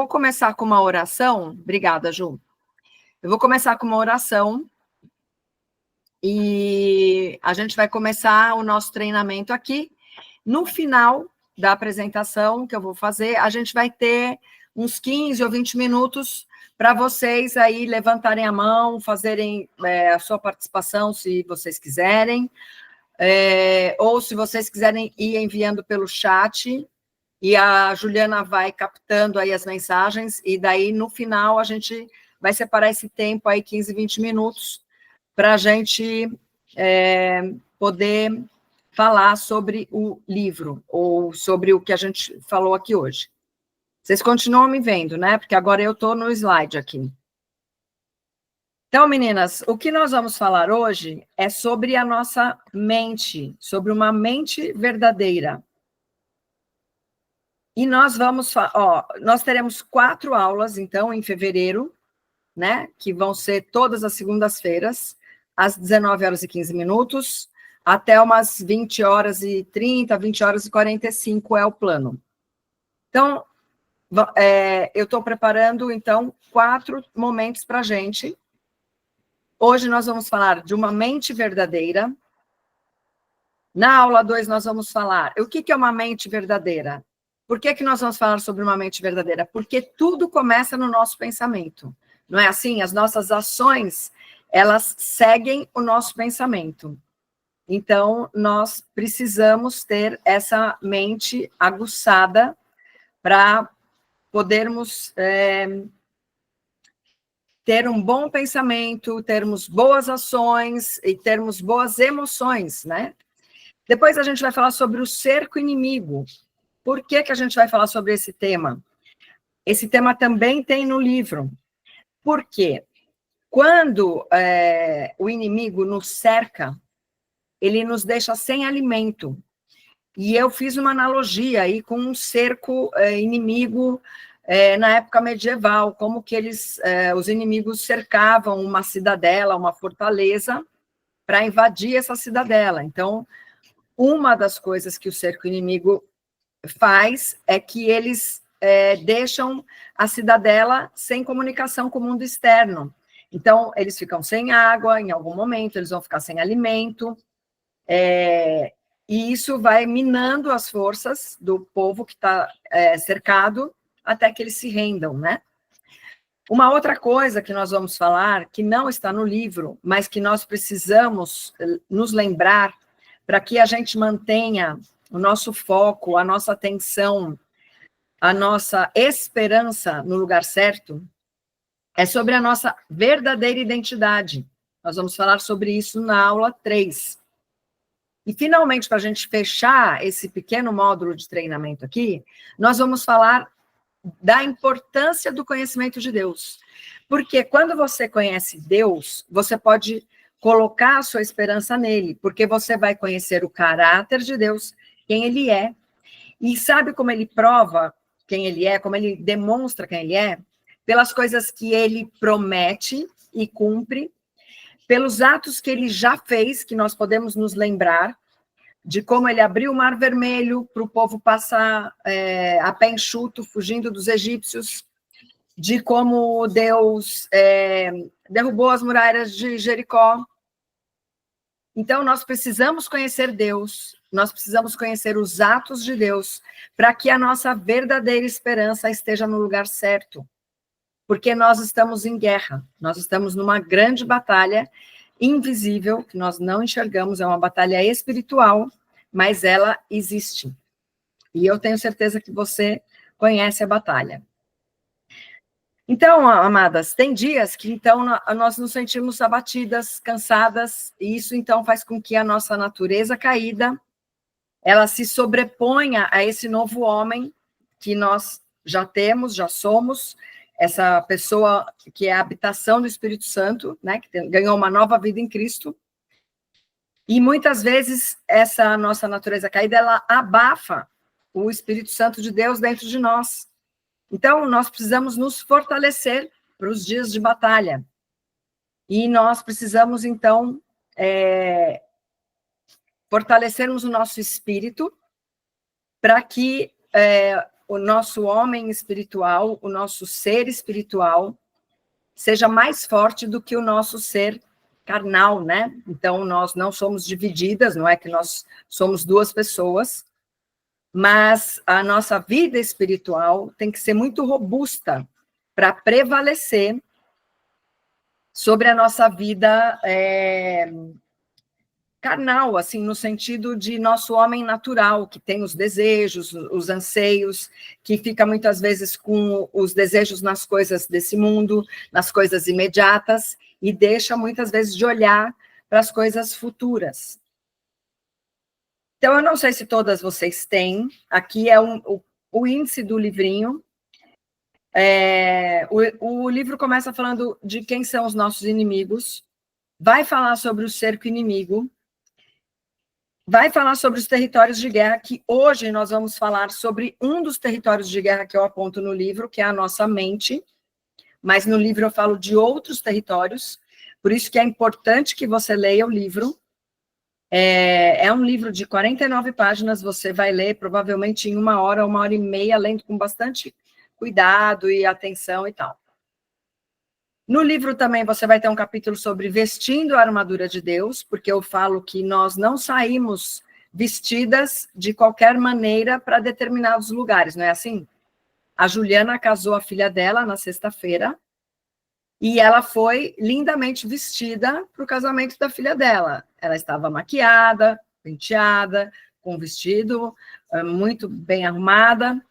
vou começar com uma oração. Obrigada, Ju. Eu vou começar com uma oração e a gente vai começar o nosso treinamento aqui. No final da apresentação que eu vou fazer, a gente vai ter uns 15 ou 20 minutos para vocês aí levantarem a mão, fazerem a sua participação, se vocês quiserem, ou se vocês quiserem ir enviando pelo chat, e a Juliana vai captando aí as mensagens, e daí, no final, a gente vai separar esse tempo aí, 15, 20 minutos, para a gente poder falar sobre o livro, ou sobre o que a gente falou aqui hoje. Vocês continuam me vendo, né? Porque agora eu estou no slide aqui. Então, meninas, o que nós vamos falar hoje é sobre a nossa mente, sobre uma mente verdadeira. E nós vamos, nós teremos 4 aulas, então, em fevereiro, né? Que vão ser todas as segundas-feiras, às 19h15, até umas 20h30, 20h45 é o plano. Então, eu estou preparando, então, 4 momentos para a gente. Hoje nós vamos falar de uma mente verdadeira. Na aula 2, nós vamos falar o que é uma mente verdadeira. Por que nós vamos falar sobre uma mente verdadeira? Porque tudo começa no nosso pensamento. Não é assim? As nossas ações, elas seguem o nosso pensamento. Então, nós precisamos ter essa mente aguçada para podermos ter um bom pensamento, termos boas ações e termos boas emoções, né? Depois a gente vai falar sobre o cerco inimigo. Por que a gente vai falar sobre esse tema? Esse tema também tem no livro. Por quê? Quando o inimigo nos cerca, ele nos deixa sem alimento. E eu fiz uma analogia aí com um cerco inimigo na época medieval, como que os inimigos cercavam uma cidadela, uma fortaleza, para invadir essa cidadela. Então, uma das coisas que o cerco inimigo faz é que eles deixam a cidadela sem comunicação com o mundo externo. Então, eles ficam sem água, em algum momento, eles vão ficar sem alimento, e isso vai minando as forças do povo que está cercado, até que eles se rendam, né? Uma outra coisa que nós vamos falar, que não está no livro, mas que nós precisamos nos lembrar, para que a gente mantenha o nosso foco, a nossa atenção, a nossa esperança no lugar certo, é sobre a nossa verdadeira identidade. Nós vamos falar sobre isso na aula 3. E, finalmente, para a gente fechar esse pequeno módulo de treinamento aqui, nós vamos falar da importância do conhecimento de Deus. Porque quando você conhece Deus, você pode colocar a sua esperança nele, porque você vai conhecer o caráter de Deus, quem ele é, e sabe como ele prova quem ele é, como ele demonstra quem ele é? Pelas coisas que ele promete e cumpre, pelos atos que ele já fez, que nós podemos nos lembrar, de como ele abriu o Mar Vermelho para o povo passar a pé enxuto, fugindo dos egípcios, de como Deus derrubou as muralhas de Jericó. Então, nós precisamos conhecer Deus, nós precisamos conhecer os atos de Deus, para que a nossa verdadeira esperança esteja no lugar certo. Porque nós estamos em guerra, nós estamos numa grande batalha invisível, que nós não enxergamos, é uma batalha espiritual, mas ela existe. E eu tenho certeza que você conhece a batalha. Então, amadas, tem dias que, então, nós nos sentimos abatidas, cansadas, e isso, então, faz com que a nossa natureza caída, ela se sobreponha a esse novo homem que nós já temos, já somos, essa pessoa que é a habitação do Espírito Santo, né, que ganhou uma nova vida em Cristo, e muitas vezes essa nossa natureza caída, ela abafa o Espírito Santo de Deus dentro de nós. Então, nós precisamos nos fortalecer para os dias de batalha. E nós precisamos, então, fortalecermos o nosso espírito para que o nosso homem espiritual, o nosso ser espiritual, seja mais forte do que o nosso ser carnal, né? Então, nós não somos divididas, não é que nós somos duas pessoas, mas a nossa vida espiritual tem que ser muito robusta para prevalecer sobre a nossa vida carnal, assim, no sentido de nosso homem natural, que tem os desejos, os anseios, que fica muitas vezes com os desejos nas coisas desse mundo, nas coisas imediatas, e deixa muitas vezes de olhar para as coisas futuras. Então, eu não sei se todas vocês têm, aqui é o índice do livrinho. O livro começa falando de quem são os nossos inimigos, vai falar sobre o cerco inimigo, vai falar sobre os territórios de guerra, que hoje nós vamos falar sobre um dos territórios de guerra que eu aponto no livro, que é a nossa mente, mas no livro eu falo de outros territórios, por isso que é importante que você leia o livro. É um livro de 49 páginas, você vai ler provavelmente em 1 hora e meia, lendo com bastante cuidado e atenção e tal. No livro também você vai ter um capítulo sobre vestindo a armadura de Deus, porque eu falo que nós não saímos vestidas de qualquer maneira para determinados lugares, não é assim? A Juliana casou a filha dela na sexta-feira e ela foi lindamente vestida para o casamento da filha dela. Ela estava maquiada, penteada, com um vestido muito bem arrumada.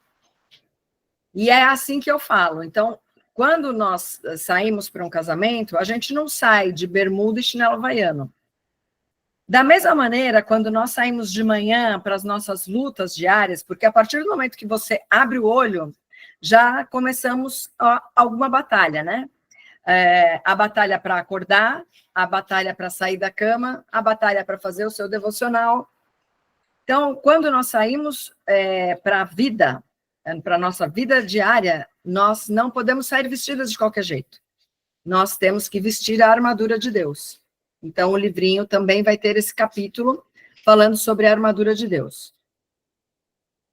E é assim que eu falo. Então, quando nós saímos para um casamento, a gente não sai de bermuda e chinelo havaiano. Da mesma maneira, quando nós saímos de manhã para as nossas lutas diárias, porque a partir do momento que você abre o olho, já começamos alguma batalha, né? A batalha para acordar, a batalha para sair da cama, a batalha para fazer o seu devocional. Então, quando nós saímos para a vida, para a nossa vida diária, nós não podemos sair vestidas de qualquer jeito. Nós temos que vestir a armadura de Deus. Então, o livrinho também vai ter esse capítulo falando sobre a armadura de Deus.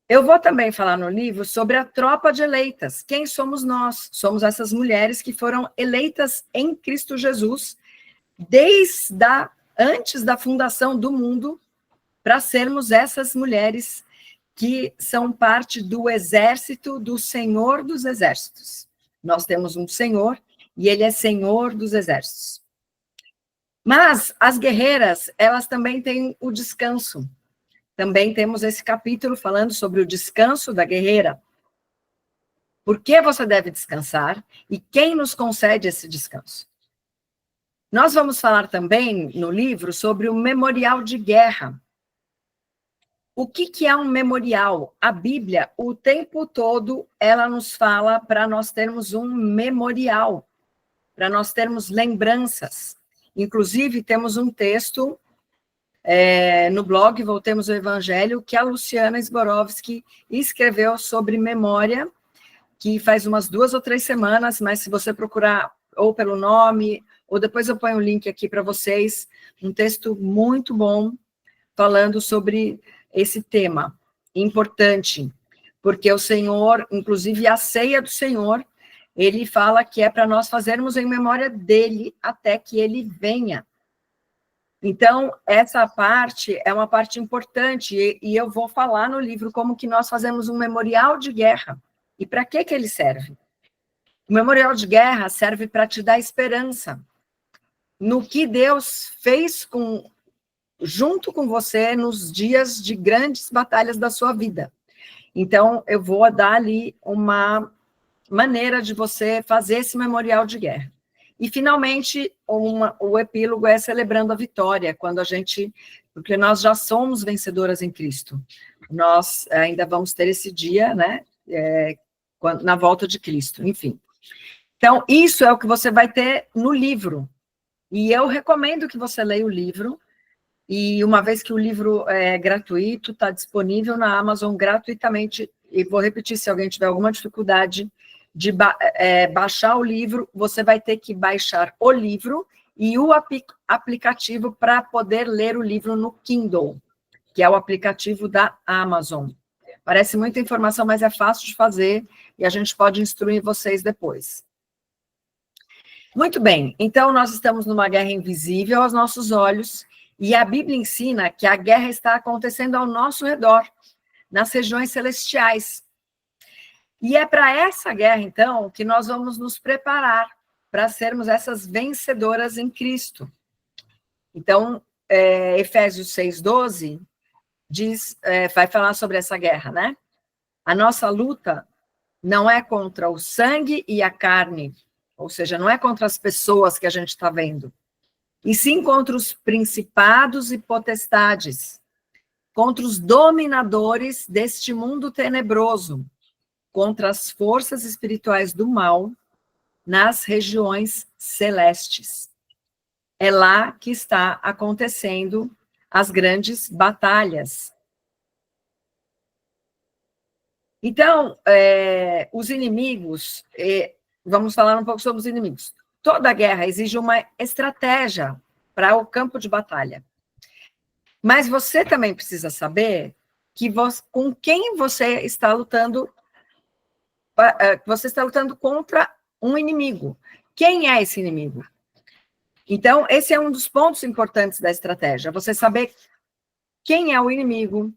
Eu vou também falar no livro sobre a tropa de eleitas. Quem somos nós? Somos essas mulheres que foram eleitas em Cristo Jesus antes da fundação do mundo, para sermos essas mulheres que são parte do exército do Senhor dos Exércitos. Nós temos um Senhor e ele é Senhor dos Exércitos. Mas as guerreiras, elas também têm o descanso. Também temos esse capítulo falando sobre o descanso da guerreira. Por que você deve descansar e quem nos concede esse descanso? Nós vamos falar também no livro sobre o memorial de guerra. O que é um memorial? A Bíblia, o tempo todo, ela nos fala para nós termos um memorial, para nós termos lembranças. Inclusive, temos um texto no blog Voltemos ao Evangelho, que a Luciana Zborowski escreveu sobre memória, que faz umas 2 ou 3 semanas, mas se você procurar ou pelo nome, ou depois eu ponho o link aqui para vocês, um texto muito bom, falando sobre esse tema importante, porque o Senhor, inclusive a ceia do Senhor, ele fala que é para nós fazermos em memória dele até que ele venha. Então, essa parte é uma parte importante, e eu vou falar no livro como que nós fazemos um memorial de guerra. E para que ele serve? O memorial de guerra serve para te dar esperança no que Deus fez junto com você nos dias de grandes batalhas da sua vida. Então, eu vou dar ali uma maneira de você fazer esse memorial de guerra. E, finalmente, o epílogo é celebrando a vitória, porque nós já somos vencedoras em Cristo. Nós ainda vamos ter esse dia, né, na volta de Cristo, enfim. Então, isso é o que você vai ter no livro. E eu recomendo que você leia o livro, e uma vez que o livro é gratuito, está disponível na Amazon gratuitamente, e vou repetir, se alguém tiver alguma dificuldade de baixar o livro, você vai ter que baixar o livro e o aplicativo para poder ler o livro no Kindle, que é o aplicativo da Amazon. Parece muita informação, mas é fácil de fazer e a gente pode instruir vocês depois. Muito bem, então nós estamos numa guerra invisível aos nossos olhos e a Bíblia ensina que a guerra está acontecendo ao nosso redor, nas regiões celestiais. E é para essa guerra, então, que nós vamos nos preparar para sermos essas vencedoras em Cristo. Então, Efésios 6:12 vai falar sobre essa guerra, né? A nossa luta não é contra o sangue e a carne, ou seja, não é contra as pessoas que a gente está vendo, e sim contra os principados e potestades, contra os dominadores deste mundo tenebroso, contra as forças espirituais do mal nas regiões celestes. É lá que está acontecendo as grandes batalhas. Então, os inimigos, vamos falar um pouco sobre os inimigos. Toda guerra exige uma estratégia para o campo de batalha. Mas você também precisa saber com quem você está lutando. Você está lutando contra um inimigo. Quem é esse inimigo? Então, esse é um dos pontos importantes da estratégia. Você saber quem é o inimigo,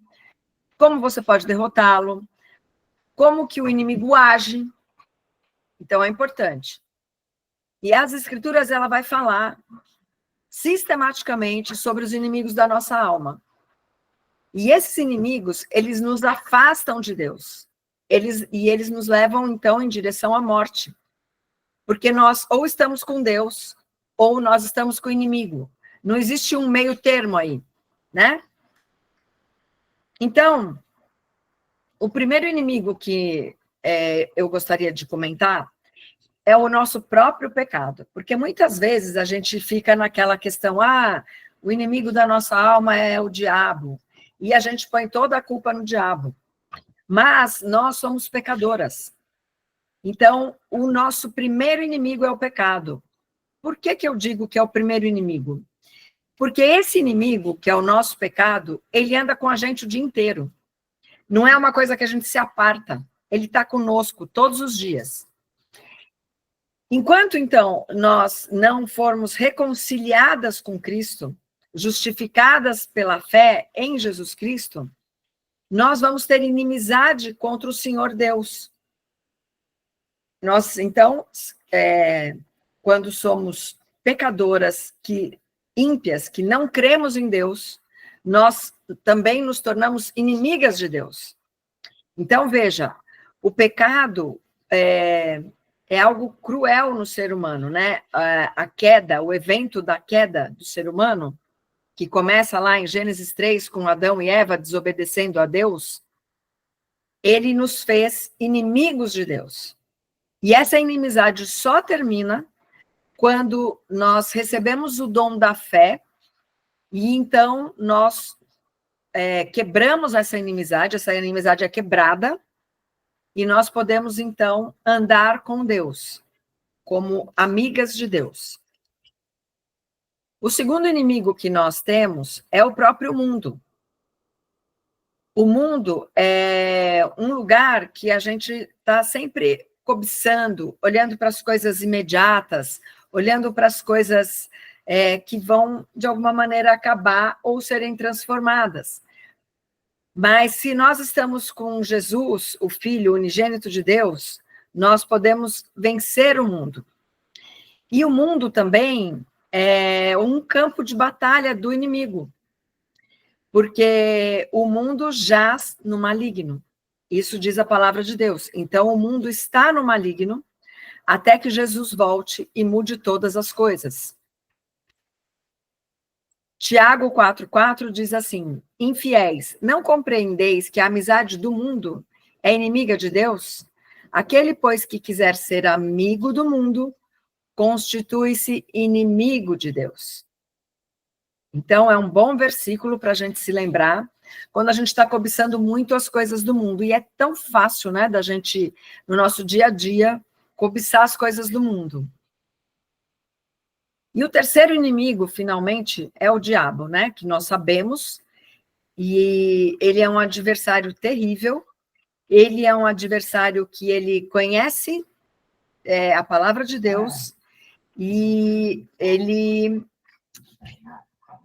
como você pode derrotá-lo, como que o inimigo age. Então, é importante. E as Escrituras, ela vai falar sistematicamente sobre os inimigos da nossa alma. E esses inimigos, eles nos afastam de Deus. Eles nos levam, então, em direção à morte. Porque nós ou estamos com Deus, ou nós estamos com o inimigo. Não existe um meio termo aí, né? Então, o primeiro inimigo que eu gostaria de comentar é o nosso próprio pecado. Porque muitas vezes a gente fica naquela questão, o inimigo da nossa alma é o diabo. E a gente põe toda a culpa no diabo. Mas nós somos pecadoras. Então, o nosso primeiro inimigo é o pecado. Por que eu digo que é o primeiro inimigo? Porque esse inimigo, que é o nosso pecado, ele anda com a gente o dia inteiro. Não é uma coisa que a gente se aparta. Ele está conosco todos os dias. Enquanto, então, nós não formos reconciliadas com Cristo, justificadas pela fé em Jesus Cristo, nós vamos ter inimizade contra o Senhor Deus. Nós, então, quando somos pecadoras, ímpias, que não cremos em Deus, nós também nos tornamos inimigas de Deus. Então, veja, o pecado é algo cruel no ser humano, né? A queda, o evento da queda do ser humano, que começa lá em Gênesis 3, com Adão e Eva desobedecendo a Deus, ele nos fez inimigos de Deus. E essa inimizade só termina quando nós recebemos o dom da fé, e então nós quebramos essa inimizade é quebrada, e nós podemos, então, andar com Deus, como amigas de Deus. O segundo inimigo que nós temos é o próprio mundo. O mundo é um lugar que a gente está sempre cobiçando, olhando para as coisas imediatas, olhando para as coisas que vão, de alguma maneira, acabar ou serem transformadas. Mas se nós estamos com Jesus, o Filho unigênito de Deus, nós podemos vencer o mundo. E o mundo também é um campo de batalha do inimigo, porque o mundo jaz no maligno. Isso diz a palavra de Deus. Então, o mundo está no maligno até que Jesus volte e mude todas as coisas. Tiago 4,4 diz assim: infiéis, não compreendeis que a amizade do mundo é inimiga de Deus? Aquele, pois, que quiser ser amigo do mundo, constitui-se inimigo de Deus. Então, é um bom versículo para a gente se lembrar, quando a gente está cobiçando muito as coisas do mundo. E é tão fácil, né, da gente, no nosso dia a dia, cobiçar as coisas do mundo. E o terceiro inimigo, finalmente, é o diabo, né, que nós sabemos, e ele é um adversário terrível, Ele é um adversário que ele conhece a palavra de Deus e ele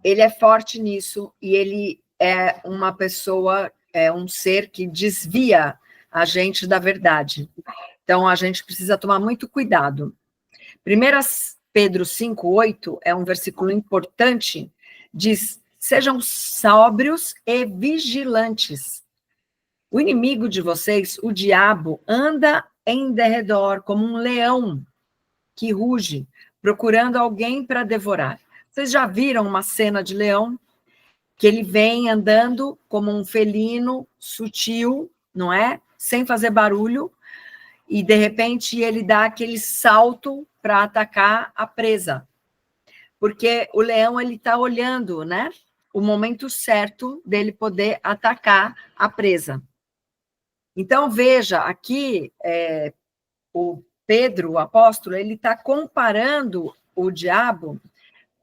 é forte nisso e ele é uma pessoa, é um ser que desvia a gente da verdade. Então, a gente precisa tomar muito cuidado. 1 Pedro 5:8 é um versículo importante, diz, sejam sóbrios e vigilantes. O inimigo de vocês, o diabo, anda em derredor como um leão que ruge, procurando alguém para devorar. Vocês já viram uma cena de leão? Que ele vem andando como um felino sutil, não é? Sem fazer barulho, e de repente ele dá aquele salto para atacar a presa. Porque o leão, ele está olhando, né? O momento certo dele poder atacar a presa. Então, veja, aqui, o Pedro, o apóstolo, ele está comparando o diabo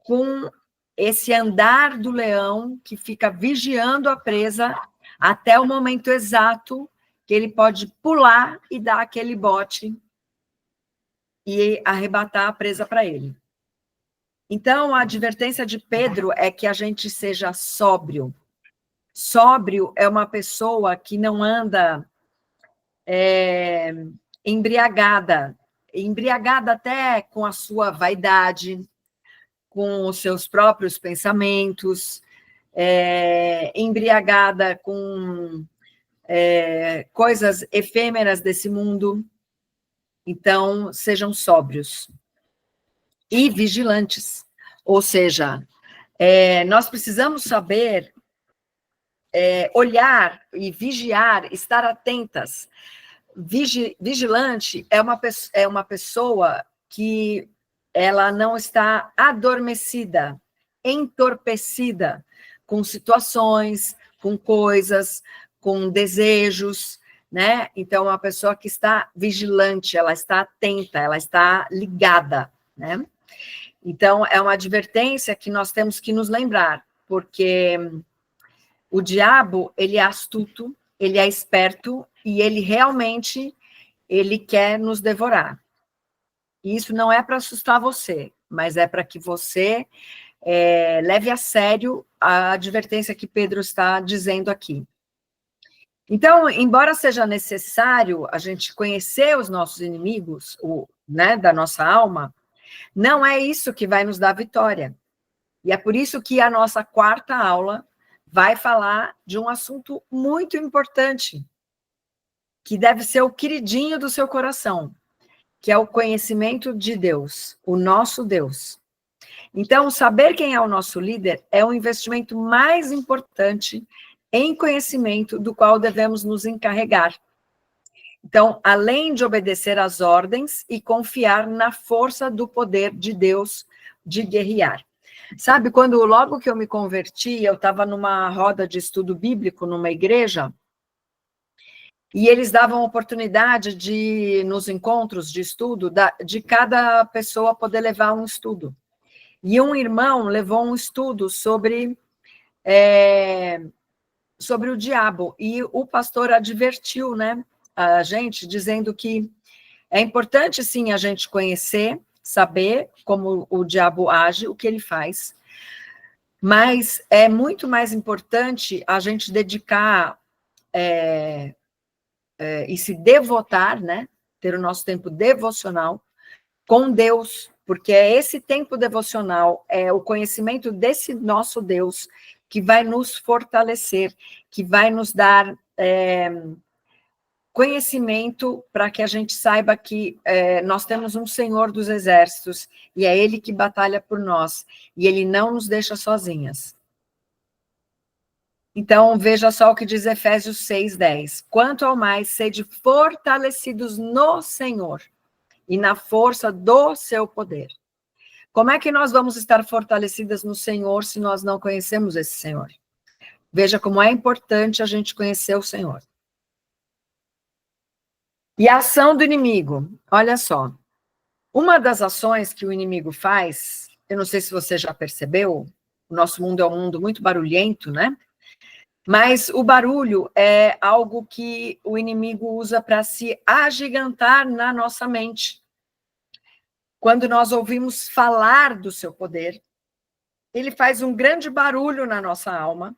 com esse andar do leão que fica vigiando a presa até o momento exato que ele pode pular e dar aquele bote e arrebatar a presa para ele. Então, a advertência de Pedro é que a gente seja sóbrio. Sóbrio é uma pessoa que não anda embriagada até com a sua vaidade, com os seus próprios pensamentos, embriagada com coisas efêmeras desse mundo. Então, sejam sóbrios e vigilantes. Ou seja, nós precisamos saber olhar e vigiar, estar atentas. Vigilante é uma pessoa que ela não está adormecida, entorpecida com situações, com coisas, com desejos, né? Então, uma pessoa que está vigilante, ela está atenta, ela está ligada, né? Então, é uma advertência que nós temos que nos lembrar, porque o diabo, ele é astuto, ele é esperto e ele realmente, ele quer nos devorar. E isso não é para assustar você, mas é para que você leve a sério a advertência que Pedro está dizendo aqui. Então, embora seja necessário a gente conhecer os nossos inimigos, né, da nossa alma, não é isso que vai nos dar vitória. E é por isso que a nossa quarta aula vai falar de um assunto muito importante, que deve ser o queridinho do seu coração, que é o conhecimento de Deus, o nosso Deus. Então, saber quem é o nosso líder é o investimento mais importante em conhecimento do qual devemos nos encarregar. Então, além de obedecer às ordens e confiar na força do poder de Deus de guerrear. Sabe, logo que eu me converti, eu estava numa roda de estudo bíblico numa igreja, e eles davam oportunidade de, nos encontros de estudo, de cada pessoa poder levar um estudo. E um irmão levou um estudo sobre o diabo, e o pastor advertiu, né, a gente, dizendo que é importante, sim, a gente conhecer, saber como o diabo age, o que ele faz, mas é muito mais importante a gente dedicar e se devotar, né, ter o nosso tempo devocional com Deus, porque é esse tempo devocional, é o conhecimento desse nosso Deus que vai nos fortalecer, que vai nos dar conhecimento para que a gente saiba que nós temos um Senhor dos Exércitos e é Ele que batalha por nós e Ele não nos deixa sozinhas. Então, veja só o que diz Efésios 6:10. Quanto ao mais, sede fortalecidos no Senhor e na força do seu poder. Como é que nós vamos estar fortalecidas no Senhor se nós não conhecemos esse Senhor? Veja como é importante a gente conhecer o Senhor. E a ação do inimigo, olha só. Uma das ações que o inimigo faz, eu não sei se você já percebeu, o nosso mundo é um mundo muito barulhento, né? Mas o barulho é algo que o inimigo usa para se agigantar na nossa mente. Quando nós ouvimos falar do seu poder, ele faz um grande barulho na nossa alma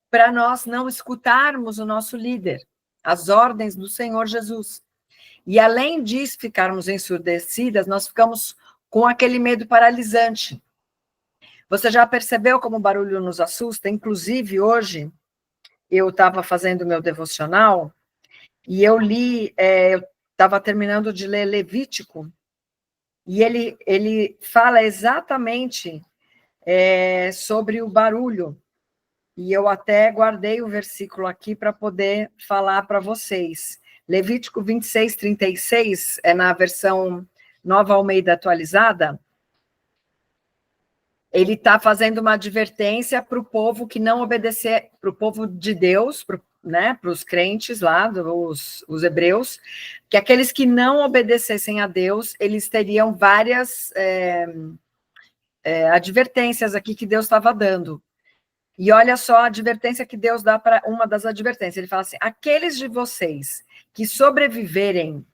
para nós não escutarmos o nosso líder, as ordens do Senhor Jesus. E além disso, ficarmos ensurdecidas, nós ficamos com aquele medo paralisante. Você já percebeu como o barulho nos assusta? Inclusive, hoje, eu estava fazendo meu devocional e eu li, eu estava terminando de ler Levítico, e ele fala exatamente sobre o barulho. E eu até guardei o versículo aqui para poder falar para vocês. Levítico 26, 36, é na versão Nova Almeida atualizada. Ele está fazendo uma advertência para o povo que não obedecer, para o povo de Deus, né, para os crentes lá, os hebreus, que aqueles que não obedecessem a Deus, eles teriam várias advertências aqui que Deus estava dando. E olha só a advertência que Deus dá para uma das advertências. Ele fala assim: aqueles de vocês que sobreviverem,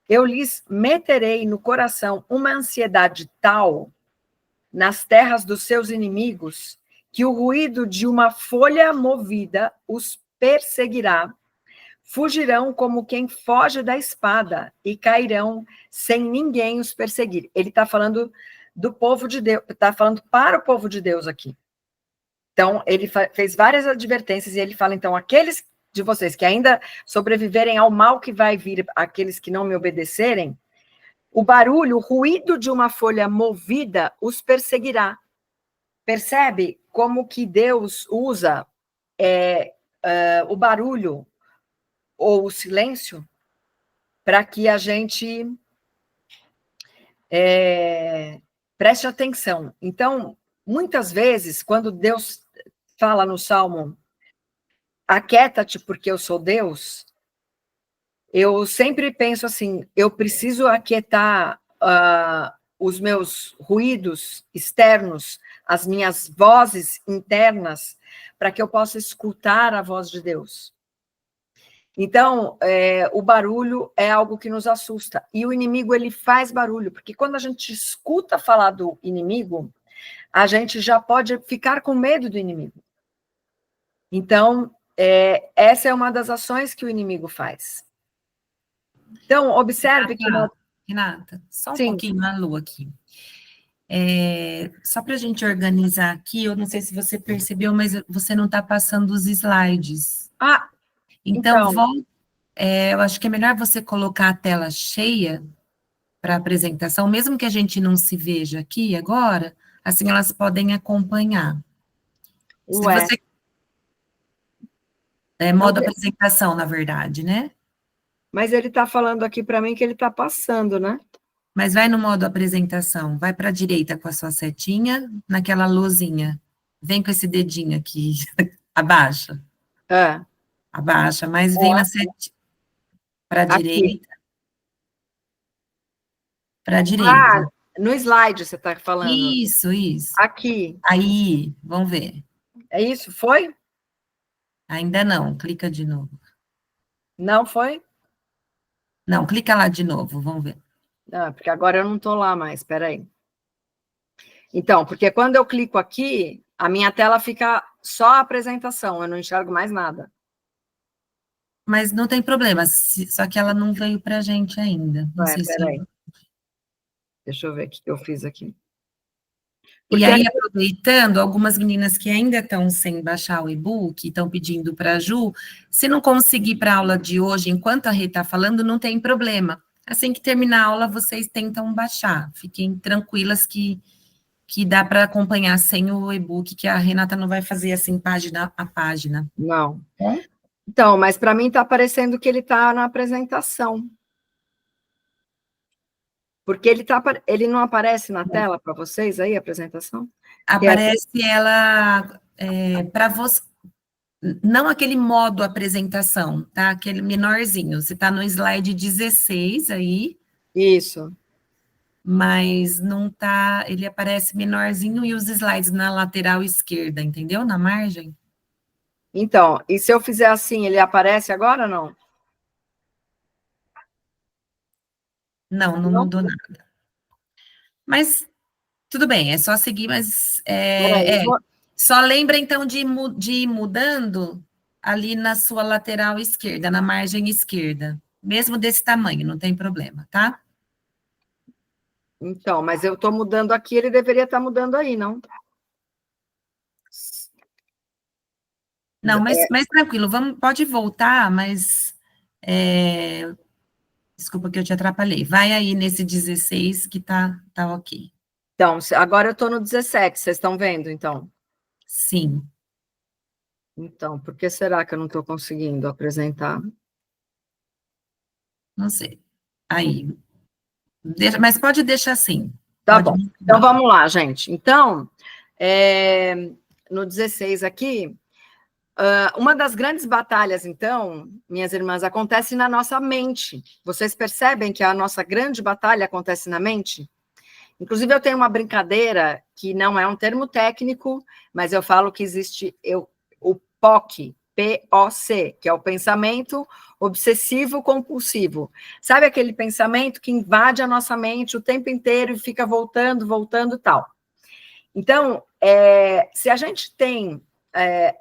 eu lhes meterei no coração uma ansiedade tal nas terras dos seus inimigos, que o ruído de uma folha movida os perseguirá. Fugirão como quem foge da espada e cairão sem ninguém os perseguir. Ele está falando do povo de Deus, está falando para o povo de Deus aqui. Então, ele fez várias advertências e ele fala, então, aqueles de vocês que ainda sobreviverem ao mal que vai vir, aqueles que não me obedecerem, o barulho, o ruído de uma folha movida os perseguirá. Percebe como que Deus usa o barulho ou o silêncio para que a gente preste atenção. Então, muitas vezes, quando Deus fala no Salmo, aquieta-te porque eu sou Deus, eu sempre penso assim, eu preciso aquietar os meus ruídos externos, as minhas vozes internas, para que eu possa escutar a voz de Deus. Então, o barulho é algo que nos assusta. E o inimigo, ele faz barulho, porque quando a gente escuta falar do inimigo, a gente já pode ficar com medo do inimigo. Então, essa é uma das ações que o inimigo faz. Então, observe que... Renata, só um Sim. pouquinho na Lu aqui. Só para a gente organizar aqui, eu não sei se você percebeu, mas você não está passando os slides. Então, eu acho que é melhor você colocar a tela cheia para a apresentação, mesmo que a gente não se veja aqui agora, assim elas podem acompanhar. Se você... modo apresentação, na verdade, né? Mas ele está falando aqui para mim que ele está passando, né? Mas vai no modo apresentação, vai para a direita com a sua setinha, naquela luzinha. Vem com esse dedinho aqui, abaixa. Abaixa, mas vem na setinha. Para a direita. Para a direita. No slide você está falando. Isso. Aqui. Aí, vamos ver. É isso? Foi? Ainda não, clica de novo. Não foi? Não, clica lá de novo, vamos ver. Porque agora eu não estou lá mais, espera aí. Então, porque quando eu clico aqui, a minha tela fica só a apresentação, eu não enxergo mais nada. Mas não tem problema, só que ela não veio para a gente ainda. Não sei se... Deixa eu ver o que eu fiz aqui. E aí, aproveitando, algumas meninas que ainda estão sem baixar o e-book, estão pedindo para a Ju, se não conseguir para a aula de hoje, enquanto a Rê está falando, não tem problema. Assim que terminar a aula, vocês tentam baixar. Fiquem tranquilas que dá para acompanhar sem o e-book, que a Renata não vai fazer assim, página a página. Não. Então, mas para mim está aparecendo que ele está na apresentação. Porque ele não aparece na tela para vocês aí, a apresentação? Aparece ela para você, não aquele modo apresentação, tá? Aquele menorzinho. Você está no slide 16 aí. Isso. Mas não tá, ele aparece menorzinho e os slides na lateral esquerda, entendeu? Na margem. Então, e se eu fizer assim, ele aparece agora ou não? Não, não mudou nada. Mas tudo bem, é só seguir, mas só lembra então de ir mudando ali na sua lateral esquerda, na margem esquerda, mesmo desse tamanho, não tem problema, tá? Então, mas eu estou mudando aqui, ele deveria estar mudando aí, não? Não, mas tranquilo, pode voltar, mas desculpa que eu te atrapalhei. Vai aí nesse 16 que tá ok. Então, agora eu estou no 17, vocês estão vendo, então? Sim. Então, por que será que eu não estou conseguindo apresentar? Não sei. Aí. Mas pode deixar assim. Tá bom. Então, vamos lá, gente. Então, no 16 aqui, uma das grandes batalhas, então, minhas irmãs, acontece na nossa mente. Vocês percebem que a nossa grande batalha acontece na mente? Inclusive, eu tenho uma brincadeira que não é um termo técnico, mas eu falo que existe o POC, P-O-C, que é o pensamento obsessivo compulsivo. Sabe aquele pensamento que invade a nossa mente o tempo inteiro e fica voltando, voltando e tal. Então, se a gente tem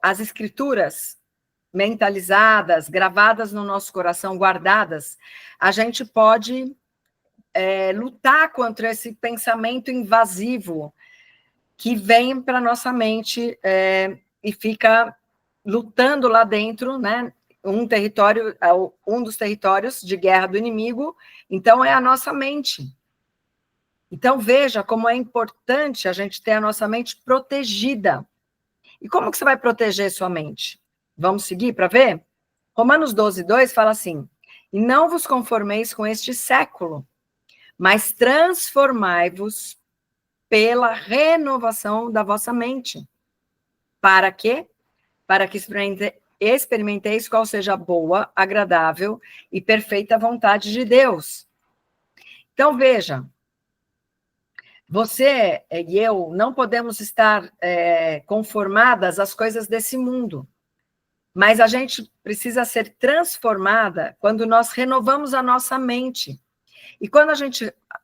as escrituras mentalizadas, gravadas no nosso coração, guardadas, a gente pode lutar contra esse pensamento invasivo que vem para a nossa mente e fica lutando lá dentro, né? Um dos territórios de guerra do inimigo, então é a nossa mente. Então veja como é importante a gente ter a nossa mente protegida. E como que você vai proteger sua mente? Vamos seguir para ver? Romanos 12:2 fala assim: e não vos conformeis com este século, mas transformai-vos pela renovação da vossa mente. Para quê? Para que experimenteis qual seja a boa, agradável e perfeita vontade de Deus. Então, veja, você e eu não podemos estar conformadas às coisas desse mundo, mas a gente precisa ser transformada quando nós renovamos a nossa mente. E quando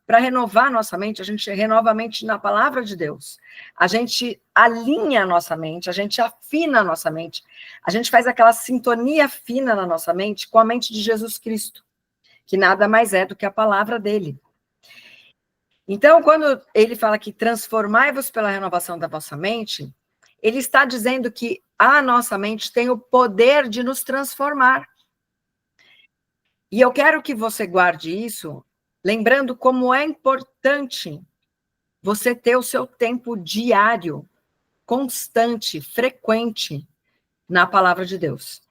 para renovar a nossa mente, a gente renova a mente na palavra de Deus. A gente alinha a nossa mente, a gente afina a nossa mente, a gente faz aquela sintonia fina na nossa mente com a mente de Jesus Cristo, que nada mais é do que a palavra dele. Então, quando ele fala que transformai-vos pela renovação da vossa mente, ele está dizendo que a nossa mente tem o poder de nos transformar. E eu quero que você guarde isso, lembrando como é importante você ter o seu tempo diário, constante, frequente, na palavra de Deus.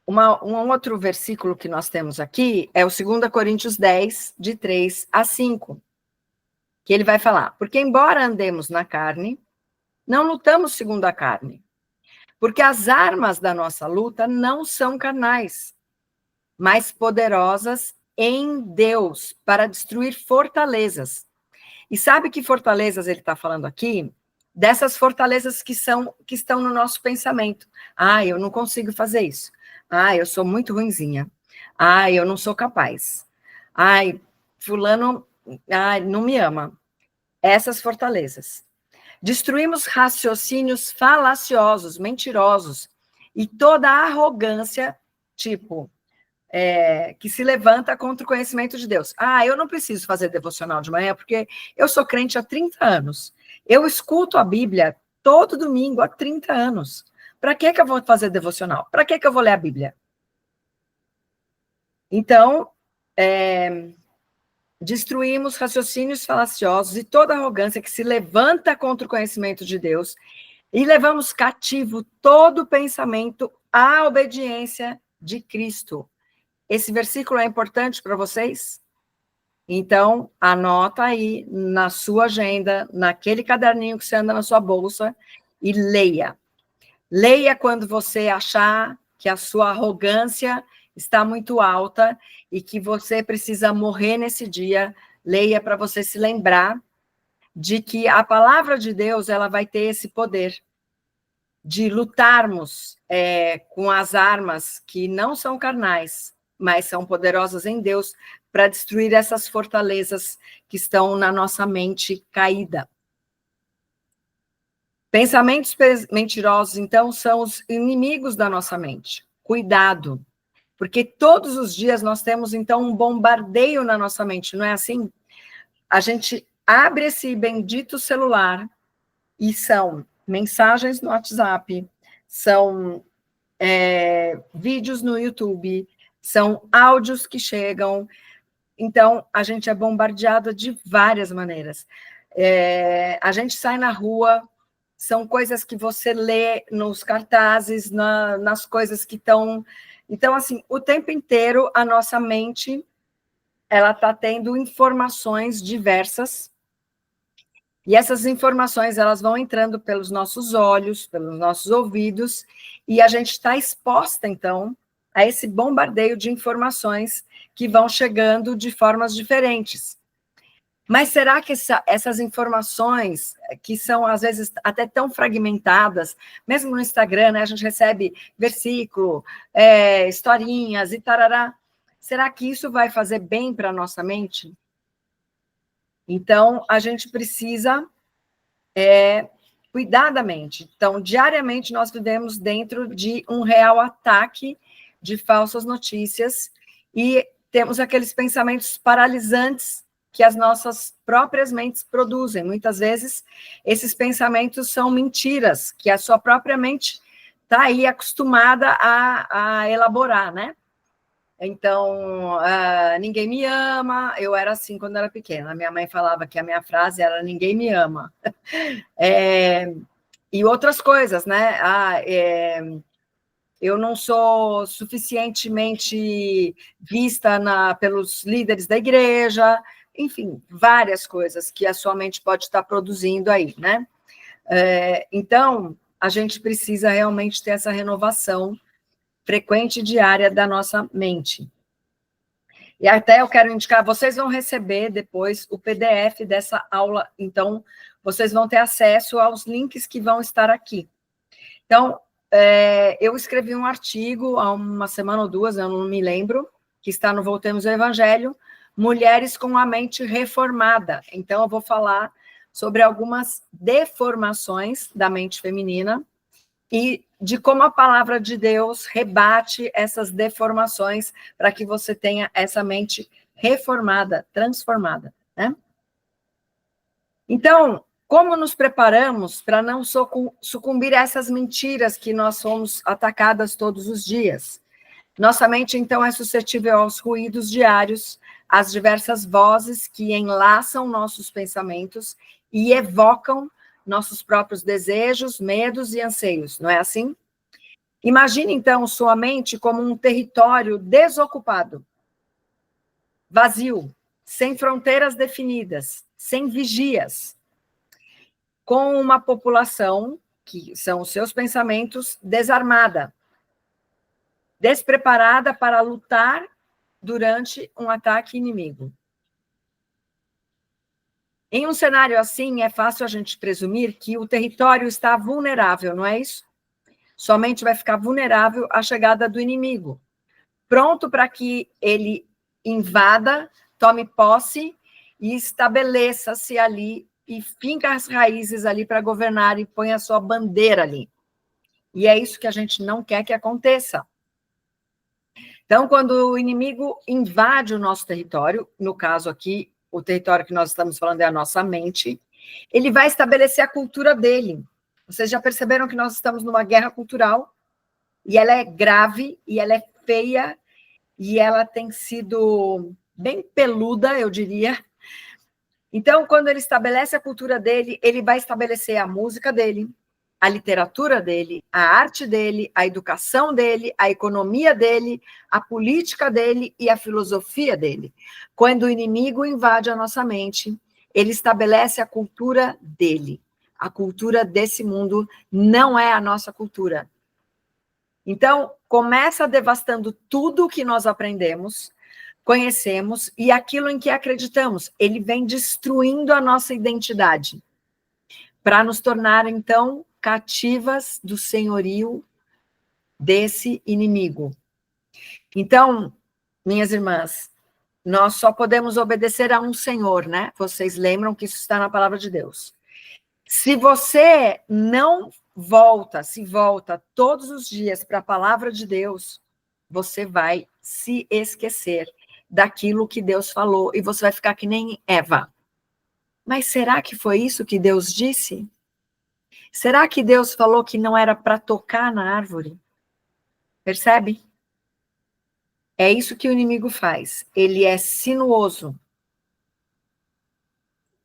Um outro versículo que nós temos aqui é o 2 Coríntios 10, de 3 a 5, que ele vai falar: porque embora andemos na carne, não lutamos segundo a carne, porque as armas da nossa luta não são carnais, mas poderosas em Deus para destruir fortalezas. E sabe que fortalezas ele está falando aqui? Dessas fortalezas que estão no nosso pensamento. Ah, eu não consigo fazer isso. Ah, eu sou muito ruinzinha. Ah, eu não sou capaz. Ai, fulano, não me ama. Essas fortalezas. Destruímos raciocínios falaciosos, mentirosos, e toda arrogância, tipo, que se levanta contra o conhecimento de Deus. Ah, eu não preciso fazer devocional de manhã, porque eu sou crente há 30 anos. Eu escuto a Bíblia todo domingo há 30 anos. Para que eu vou fazer devocional? Para que eu vou ler a Bíblia? Então, destruímos raciocínios falaciosos e toda arrogância que se levanta contra o conhecimento de Deus e levamos cativo todo pensamento à obediência de Cristo. Esse versículo é importante para vocês? Então, anota aí na sua agenda, naquele caderninho que você anda na sua bolsa, e leia. Leia quando você achar que a sua arrogância está muito alta e que você precisa morrer nesse dia. Leia para você se lembrar de que a palavra de Deus ela vai ter esse poder de lutarmos com as armas que não são carnais, mas são poderosas em Deus para destruir essas fortalezas que estão na nossa mente caída. Pensamentos mentirosos, então, são os inimigos da nossa mente. Cuidado, porque todos os dias nós temos, então, um bombardeio na nossa mente, não é assim? A gente abre esse bendito celular e são mensagens no WhatsApp, são vídeos no YouTube, são áudios que chegam. Então, a gente é bombardeado de várias maneiras. A gente sai na rua, são coisas que você lê nos cartazes, nas coisas que estão... Então, assim, o tempo inteiro, a nossa mente, ela está tendo informações diversas, e essas informações, elas vão entrando pelos nossos olhos, pelos nossos ouvidos, e a gente está exposta, então, a esse bombardeio de informações que vão chegando de formas diferentes. Mas será que essas informações, que são, às vezes, até tão fragmentadas, mesmo no Instagram, né, a gente recebe versículo, historinhas e tarará, será que isso vai fazer bem para a nossa mente? Então, a gente precisa cuidar da mente. Então, diariamente, nós vivemos dentro de um real ataque de falsas notícias e temos aqueles pensamentos paralisantes que as nossas próprias mentes produzem. Muitas vezes, esses pensamentos são mentiras, que a sua própria mente está aí acostumada a elaborar, né? Então, ninguém me ama. Eu era assim quando era pequena. Minha mãe falava que a minha frase era ninguém me ama. E outras coisas, né? Eu não sou suficientemente vista pelos líderes da igreja. Enfim, várias coisas que a sua mente pode estar produzindo aí, né? Então, a gente precisa realmente ter essa renovação frequente e diária da nossa mente. E até eu quero indicar, vocês vão receber depois o PDF dessa aula, então vocês vão ter acesso aos links que vão estar aqui. Então, eu escrevi um artigo há uma semana ou duas, eu não me lembro, que está no Voltemos ao Evangelho, Mulheres com a Mente Reformada. Então, eu vou falar sobre algumas deformações da mente feminina e de como a palavra de Deus rebate essas deformações para que você tenha essa mente reformada, transformada, né? Então, como nos preparamos para não sucumbir a essas mentiras que nós somos atacadas todos os dias? Nossa mente, então, é suscetível aos ruídos diários, às diversas vozes que enlaçam nossos pensamentos e evocam nossos próprios desejos, medos e anseios, não é assim? Imagine, então, sua mente como um território desocupado, vazio, sem fronteiras definidas, sem vigias, com uma população, que são os seus pensamentos, desarmada, despreparada para lutar durante um ataque inimigo. Em um cenário assim, é fácil a gente presumir que o território está vulnerável, não é isso? Somente vai ficar vulnerável à chegada do inimigo, pronto para que ele invada, tome posse e estabeleça-se ali e finca as raízes ali para governar e põe a sua bandeira ali. E é isso que a gente não quer que aconteça. Então, quando o inimigo invade o nosso território, no caso aqui, o território que nós estamos falando é a nossa mente, ele vai estabelecer a cultura dele. Vocês já perceberam que nós estamos numa guerra cultural, e ela é grave, e ela é feia, e ela tem sido bem peluda, eu diria. Então, quando ele estabelece a cultura dele, ele vai estabelecer a música dele, a literatura dele, a arte dele, a educação dele, a economia dele, a política dele e a filosofia dele. Quando o inimigo invade a nossa mente, ele estabelece a cultura dele. A cultura desse mundo não é a nossa cultura. Então, começa devastando tudo que nós aprendemos, conhecemos e aquilo em que acreditamos. Ele vem destruindo a nossa identidade para nos tornar, então, cativas do senhorio desse inimigo. Então, minhas irmãs, nós só podemos obedecer a um Senhor, né? Vocês lembram que isso está na palavra de Deus. Se você não se volta todos os dias para a palavra de Deus, você vai se esquecer daquilo que Deus falou e você vai ficar que nem Eva. Mas será que foi isso que Deus disse? Será que Deus falou que não era para tocar na árvore? Percebe? É isso que o inimigo faz. Ele é sinuoso.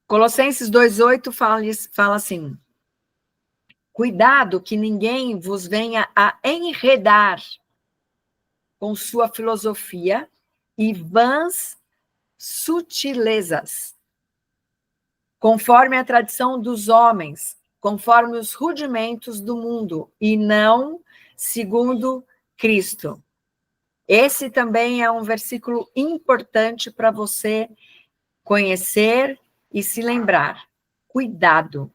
Colossenses 2:8 fala assim: cuidado que ninguém vos venha a enredar com sua filosofia e vãs sutilezas, conforme a tradição dos homens, conforme os rudimentos do mundo, e não segundo Cristo. Esse também é um versículo importante para você conhecer e se lembrar. Cuidado,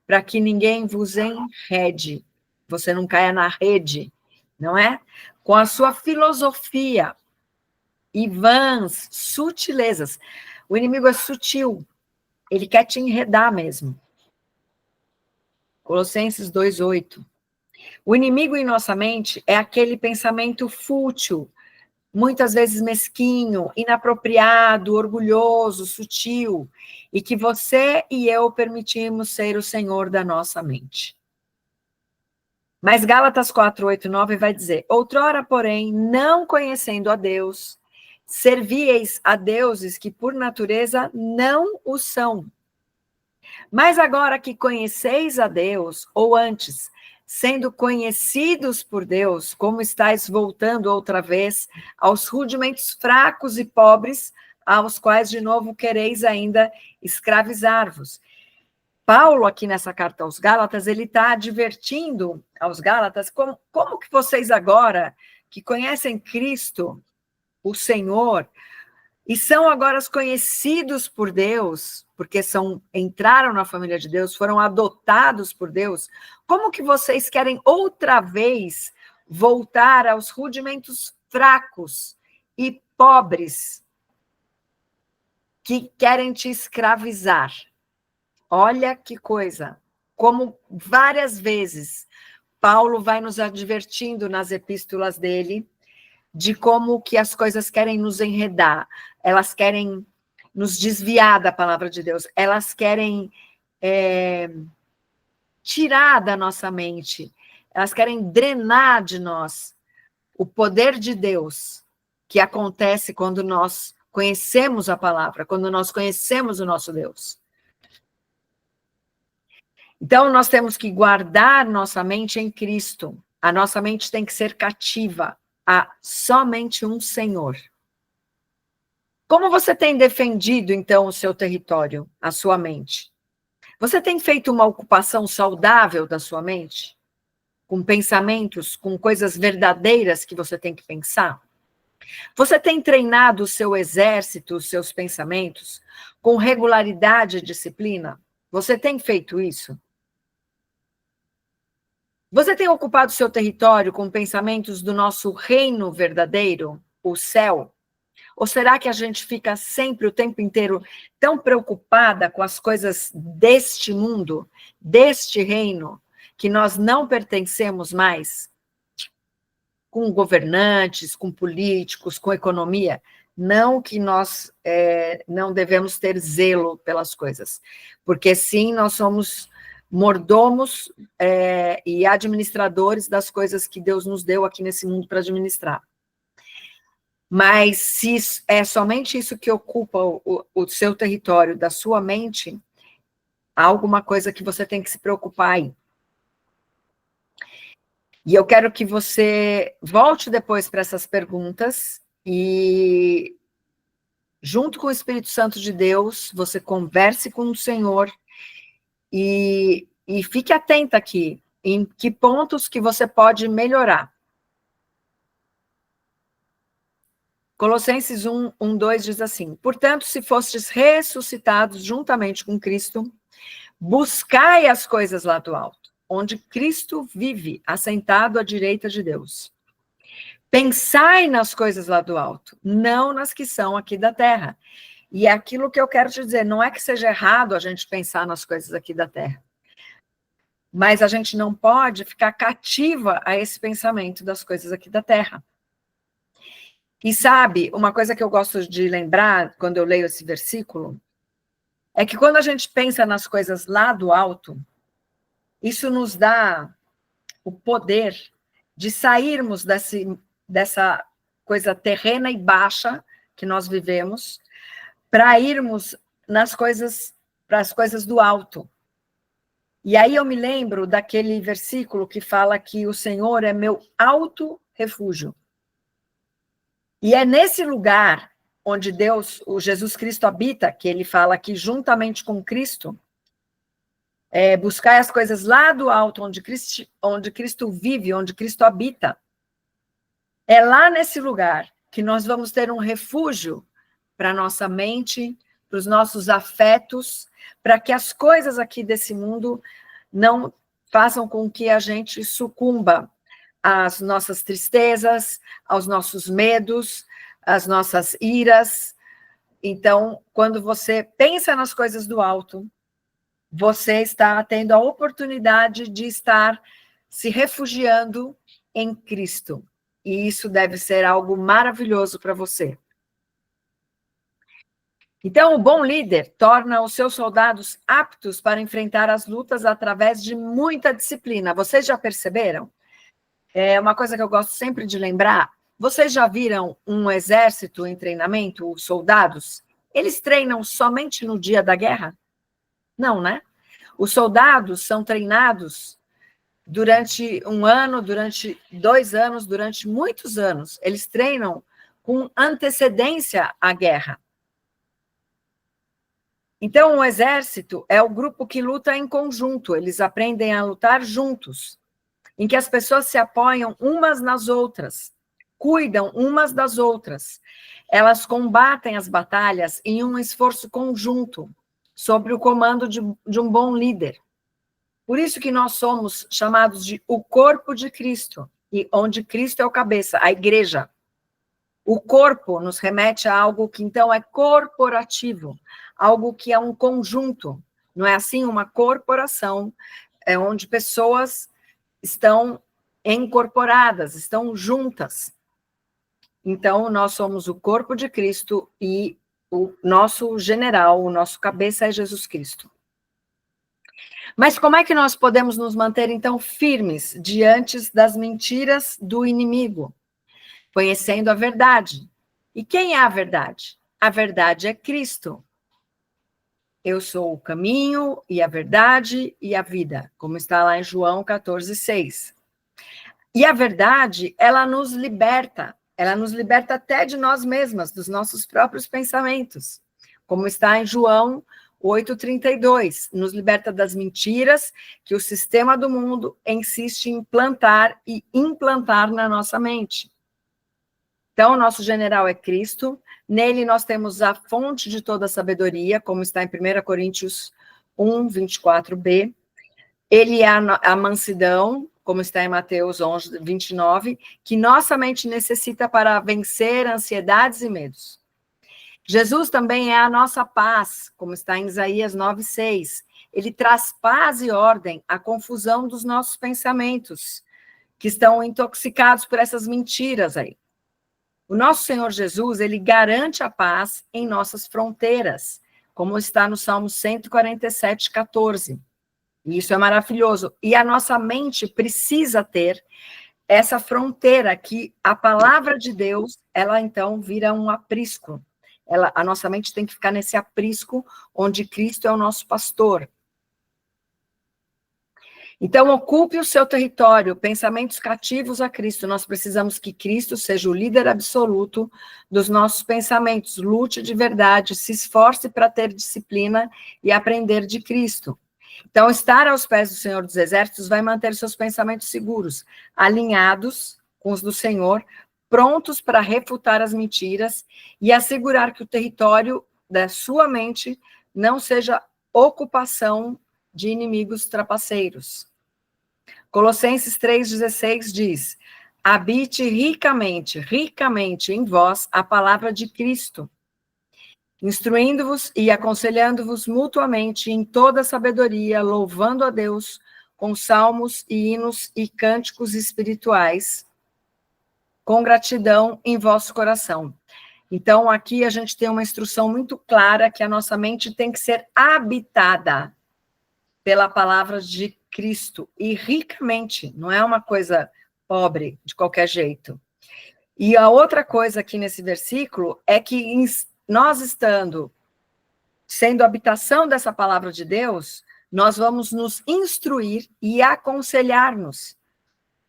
para que ninguém vos enrede, você não caia na rede, não é? Com a sua filosofia e vãs sutilezas. O inimigo é sutil, ele quer te enredar mesmo. Colossenses 2:8. O inimigo em nossa mente é aquele pensamento fútil, muitas vezes mesquinho, inapropriado, orgulhoso, sutil, e que você e eu permitimos ser o senhor da nossa mente. Mas Gálatas 4:8-9 vai dizer: outrora, porém, não conhecendo a Deus, servíeis a deuses que por natureza não o são. Mas agora que conheceis a Deus, ou antes, sendo conhecidos por Deus, como estáis voltando outra vez aos rudimentos fracos e pobres, aos quais de novo quereis ainda escravizar-vos. Paulo, aqui nessa carta aos Gálatas, ele está advertindo aos Gálatas como que vocês agora, que conhecem Cristo, o Senhor, e são agora conhecidos por Deus, porque entraram na família de Deus, foram adotados por Deus, como que vocês querem outra vez voltar aos rudimentos fracos e pobres que querem te escravizar? Olha que coisa, como várias vezes Paulo vai nos advertindo nas epístolas dele, de como que as coisas querem nos enredar, elas querem nos desviar da palavra de Deus, elas querem tirar da nossa mente, elas querem drenar de nós o poder de Deus que acontece quando nós conhecemos a palavra, quando nós conhecemos o nosso Deus. Então, nós temos que guardar nossa mente em Cristo. A nossa mente tem que ser cativa a somente um Senhor. Como você tem defendido, então, o seu território, a sua mente? Você tem feito uma ocupação saudável da sua mente? Com pensamentos, com coisas verdadeiras que você tem que pensar? Você tem treinado o seu exército, os seus pensamentos, com regularidade e disciplina? Você tem feito isso? Você tem ocupado seu território com pensamentos do nosso reino verdadeiro, o céu? Ou será que a gente fica sempre, o tempo inteiro, tão preocupada com as coisas deste mundo, deste reino, que nós não pertencemos mais? Com governantes, com políticos, com economia? Não que nós não devemos ter zelo pelas coisas, porque sim, nós somos mordomos e administradores das coisas que Deus nos deu aqui nesse mundo para administrar. Mas se é somente isso que ocupa o seu território, da sua mente, há alguma coisa que você tem que se preocupar aí. E eu quero que você volte depois para essas perguntas e, junto com o Espírito Santo de Deus, você converse com o Senhor e fique atenta aqui, em que pontos que você pode melhorar. Colossenses 1:2 diz assim: portanto, se fostes ressuscitados juntamente com Cristo, buscai as coisas lá do alto, onde Cristo vive, assentado à direita de Deus. Pensai nas coisas lá do alto, não nas que são aqui da terra. E é aquilo que eu quero te dizer, não é que seja errado a gente pensar nas coisas aqui da terra, mas a gente não pode ficar cativa a esse pensamento das coisas aqui da terra. E sabe, uma coisa que eu gosto de lembrar quando eu leio esse versículo, é que quando a gente pensa nas coisas lá do alto, isso nos dá o poder de sairmos dessa coisa terrena e baixa que nós vivemos, para irmos para as coisas do alto. E aí eu me lembro daquele versículo que fala que o Senhor é meu alto refúgio. E é nesse lugar onde Deus, o Jesus Cristo habita, que ele fala que juntamente com Cristo, buscar as coisas lá do alto, onde Cristo vive, onde Cristo habita. É lá nesse lugar que nós vamos ter um refúgio para a nossa mente, para os nossos afetos, para que as coisas aqui desse mundo não façam com que a gente sucumba às nossas tristezas, aos nossos medos, às nossas iras. Então, quando você pensa nas coisas do alto, você está tendo a oportunidade de estar se refugiando em Cristo. E isso deve ser algo maravilhoso para você. Então, o bom líder torna os seus soldados aptos para enfrentar as lutas através de muita disciplina. Vocês já perceberam? É uma coisa que eu gosto sempre de lembrar. Vocês já viram um exército em treinamento, os soldados? Eles treinam somente no dia da guerra? Não, né? Os soldados são treinados durante 1 ano, durante 2 anos, durante muitos anos. Eles treinam com antecedência à guerra. Então, o exército é o grupo que luta em conjunto, eles aprendem a lutar juntos, em que as pessoas se apoiam umas nas outras, cuidam umas das outras. Elas combatem as batalhas em um esforço conjunto, sob o comando de um bom líder. Por isso que nós somos chamados de o corpo de Cristo, e onde Cristo é o cabeça, a igreja. O corpo nos remete a algo que, então, é corporativo, algo que é um conjunto, não é assim? Uma corporação, é onde pessoas estão incorporadas, estão juntas. Então, nós somos o corpo de Cristo e o nosso general, o nosso cabeça é Jesus Cristo. Mas como é que nós podemos nos manter, então, firmes diante das mentiras do inimigo? Conhecendo a verdade. E quem é a verdade? A verdade é Cristo. Eu sou o caminho e a verdade e a vida, como está lá em João 14:6. E a verdade, ela nos liberta até de nós mesmas, dos nossos próprios pensamentos, como está em João 8:32, nos liberta das mentiras que o sistema do mundo insiste em plantar e implantar na nossa mente. Então, o nosso general é Cristo, nele nós temos a fonte de toda a sabedoria, como está em 1 Coríntios 1:24b. Ele é a mansidão, como está em Mateus 11:29, que nossa mente necessita para vencer ansiedades e medos. Jesus também é a nossa paz, como está em Isaías 9:6. Ele traz paz e ordem à confusão dos nossos pensamentos, que estão intoxicados por essas mentiras aí. O nosso Senhor Jesus, ele garante a paz em nossas fronteiras, como está no Salmo 147:14. E isso é maravilhoso. E a nossa mente precisa ter essa fronteira que a palavra de Deus, ela então vira um aprisco. A nossa mente tem que ficar nesse aprisco onde Cristo é o nosso pastor. Então, ocupe o seu território, pensamentos cativos a Cristo. Nós precisamos que Cristo seja o líder absoluto dos nossos pensamentos. Lute de verdade, se esforce para ter disciplina e aprender de Cristo. Então, estar aos pés do Senhor dos Exércitos vai manter seus pensamentos seguros, alinhados com os do Senhor, prontos para refutar as mentiras e assegurar que o território da sua mente não seja ocupação de inimigos trapaceiros. Colossenses 3,16 diz: habite ricamente, ricamente em vós a palavra de Cristo, instruindo-vos e aconselhando-vos mutuamente em toda sabedoria, louvando a Deus com salmos e hinos e cânticos espirituais, com gratidão em vosso coração. Então, aqui a gente tem uma instrução muito clara que a nossa mente tem que ser habitada pela palavra de Cristo, e ricamente, não é uma coisa pobre, de qualquer jeito. E a outra coisa aqui nesse versículo é que nós sendo habitação dessa palavra de Deus, nós vamos nos instruir e aconselhar-nos